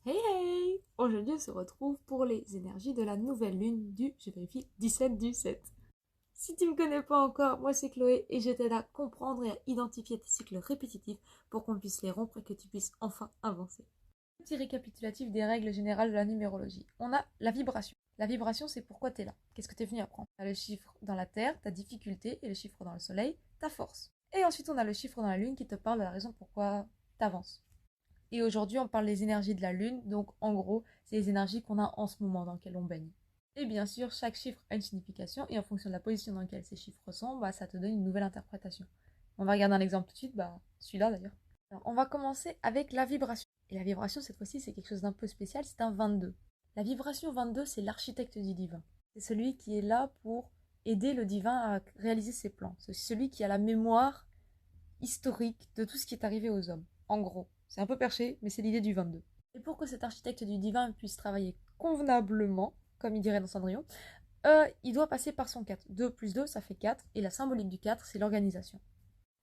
Hey hey! Aujourd'hui, on se retrouve pour les énergies de la nouvelle lune du, je vérifie, 17 du 7. Si tu me connais pas encore, moi c'est Chloé et je t'aide à comprendre et à identifier tes cycles répétitifs pour qu'on puisse les rompre et que tu puisses enfin avancer. Petit récapitulatif des règles générales de la numérologie. On a la vibration. La vibration, c'est pourquoi tu es là. Qu'est-ce que tu es venu apprendre? Tu as le chiffre dans la Terre, ta difficulté, et le chiffre dans le Soleil, ta force. Et ensuite, on a le chiffre dans la Lune qui te parle de la raison pourquoi tu avances. Et aujourd'hui, on parle des énergies de la Lune, donc en gros, c'est les énergies qu'on a en ce moment dans lesquelles on baigne. Et bien sûr, chaque chiffre a une signification, et en fonction de la position dans laquelle ces chiffres sont, ça te donne une nouvelle interprétation. On va regarder un exemple tout de suite, celui-là d'ailleurs. Alors, on va commencer avec la vibration. Et la vibration, cette fois-ci, c'est quelque chose d'un peu spécial, c'est un 22. La vibration 22, c'est l'architecte du divin. C'est celui qui est là pour aider le divin à réaliser ses plans. C'est celui qui a la mémoire historique de tout ce qui est arrivé aux hommes. En gros, c'est un peu perché, mais c'est l'idée du 22. Et pour que cet architecte du divin puisse travailler convenablement, comme il dirait dans Cendrillon, il doit passer par son 4. 2 plus 2, ça fait 4, et la symbolique du 4, c'est l'organisation.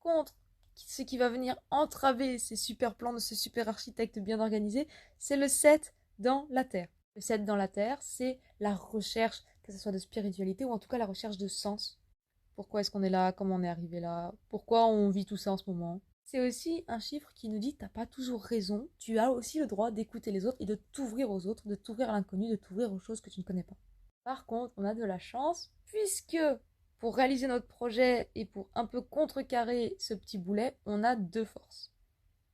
Contre, ce qui va venir entraver ces super plans de ce super architecte bien organisé, c'est le 7 dans la Terre. Le 7 dans la Terre, c'est la recherche, que ce soit de spiritualité ou en tout cas la recherche de sens. Pourquoi est-ce qu'on est là? Comment on est arrivé là? Pourquoi on vit tout ça en ce moment? C'est aussi un chiffre qui nous dit t'as pas toujours raison, tu as aussi le droit d'écouter les autres et de t'ouvrir aux autres, de t'ouvrir à l'inconnu, de t'ouvrir aux choses que tu ne connais pas. Par contre, on a de la chance, puisque pour réaliser notre projet et pour un peu contrecarrer ce petit boulet, on a deux forces.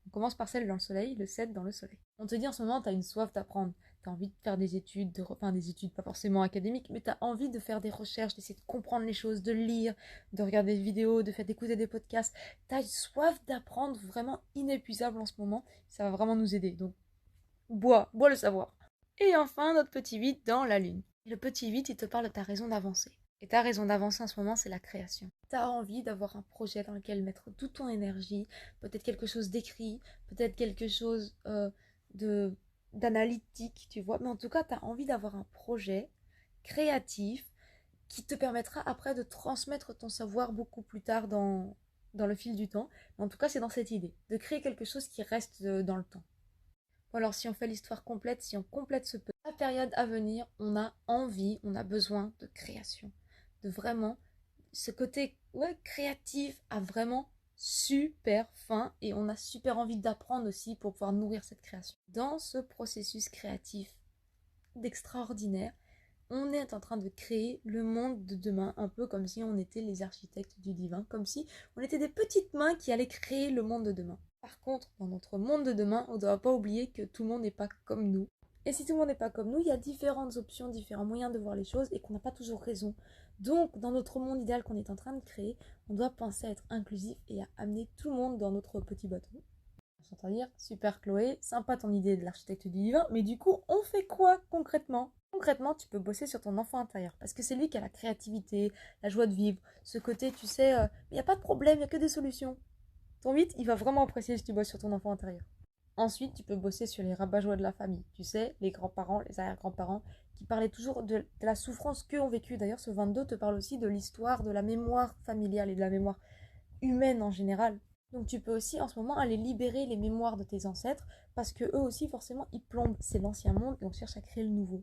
On commence par celle dans le soleil, le 7 dans le soleil. On te dit en ce moment, t'as une soif d'apprendre, t'as envie de faire des études, des études pas forcément académiques, mais t'as envie de faire des recherches, d'essayer de comprendre les choses, de lire, de regarder des vidéos, de faire d'écouter des podcasts. T'as une soif d'apprendre vraiment inépuisable en ce moment, ça va vraiment nous aider. Donc, bois le savoir. Et enfin, notre petit 8 dans la lune. Le petit 8, il te parle de ta raison d'avancer. Et ta raison d'avancer en ce moment, c'est la création. Tu as envie d'avoir un projet dans lequel mettre toute ton énergie, peut-être quelque chose d'écrit, peut-être quelque chose de d'analytique, tu vois. Mais en tout cas, tu as envie d'avoir un projet créatif qui te permettra après de transmettre ton savoir beaucoup plus tard dans le fil du temps. Mais en tout cas, c'est dans cette idée, de créer quelque chose qui reste dans le temps. Ou alors si on fait l'histoire complète, si on complète la période à venir, on a envie, on a besoin de création. De vraiment, ce côté créatif a vraiment super faim et on a super envie d'apprendre aussi pour pouvoir nourrir cette création. Dans ce processus créatif d'extraordinaire, on est en train de créer le monde de demain, un peu comme si on était les architectes du divin, comme si on était des petites mains qui allaient créer le monde de demain. Par contre, dans notre monde de demain, on ne doit pas oublier que tout le monde n'est pas comme nous. Et si tout le monde n'est pas comme nous, il y a différentes options, différents moyens de voir les choses et qu'on n'a pas toujours raison. Donc, dans notre monde idéal qu'on est en train de créer, on doit penser à être inclusif et à amener tout le monde dans notre petit bateau. J'entends dire, super Chloé, sympa ton idée de l'architecte du divin, mais du coup, on fait quoi concrètement? Concrètement, tu peux bosser sur ton enfant intérieur, parce que c'est lui qui a la créativité, la joie de vivre, ce côté, tu sais, il n'y a pas de problème, il n'y a que des solutions. Ton 8, il va vraiment apprécier si tu bosses sur ton enfant intérieur. Ensuite, tu peux bosser sur les rabat-joie de la famille, tu sais, les grands-parents, les arrière-grands-parents, qui parlaient toujours de la souffrance qu'eux ont vécue. D'ailleurs, ce 22 te parle aussi de l'histoire, de la mémoire familiale et de la mémoire humaine en général. Donc tu peux aussi en ce moment aller libérer les mémoires de tes ancêtres parce que eux aussi forcément ils plombent. C'est l'ancien monde et on cherche à créer le nouveau.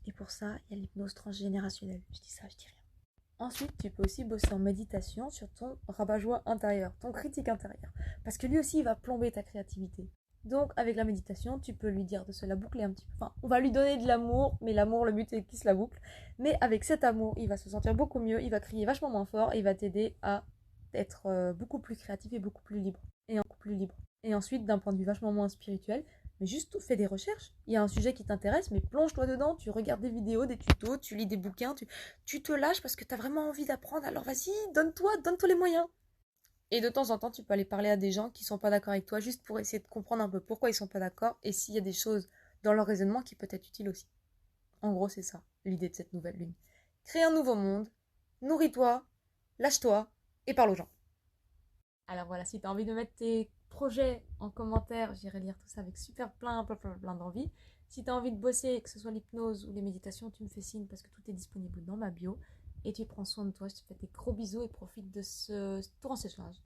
Et pour ça, il y a l'hypnose transgénérationnelle. Je dis ça, je dis rien. Ensuite, tu peux aussi bosser en méditation sur ton rabat-joie intérieur, ton critique intérieur. Parce que lui aussi, il va plomber ta créativité. Donc, avec la méditation, tu peux lui dire de se la boucler un petit peu. Enfin, on va lui donner de l'amour, mais l'amour, le but, c'est qu'il se la boucle. Mais avec cet amour, il va se sentir beaucoup mieux, il va crier vachement moins fort et il va t'aider à être beaucoup plus créatif et beaucoup plus libre. Et ensuite, d'un point de vue vachement moins spirituel, mais juste fais des recherches. Il y a un sujet qui t'intéresse, mais plonge-toi dedans, tu regardes des vidéos, des tutos, tu lis des bouquins, tu te lâches parce que tu as vraiment envie d'apprendre, alors vas-y, donne-toi les moyens. Et de temps en temps, tu peux aller parler à des gens qui sont pas d'accord avec toi, juste pour essayer de comprendre un peu pourquoi ils sont pas d'accord et s'il y a des choses dans leur raisonnement qui peuvent être utiles aussi. En gros, c'est ça, l'idée de cette nouvelle lune. Crée un nouveau monde, nourris-toi, lâche-toi et parle aux gens. Alors voilà, si tu as envie de mettre tes projets en commentaire, j'irai lire tout ça avec super plein d'envie. Si tu as envie de bosser, que ce soit l'hypnose ou les méditations, tu me fais signe parce que tout est disponible dans ma bio. Et tu prends soin de toi, je te fais des gros bisous et profite de ce tour en séchage.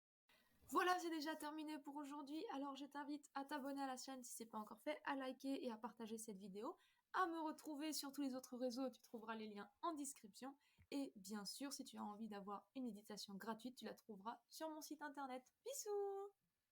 Voilà, c'est déjà terminé pour aujourd'hui. Alors je t'invite à t'abonner à la chaîne si c'est pas encore fait, à liker et à partager cette vidéo, à me retrouver sur tous les autres réseaux, tu trouveras les liens en description. Et bien sûr, si tu as envie d'avoir une méditation gratuite, tu la trouveras sur mon site internet. Bisous!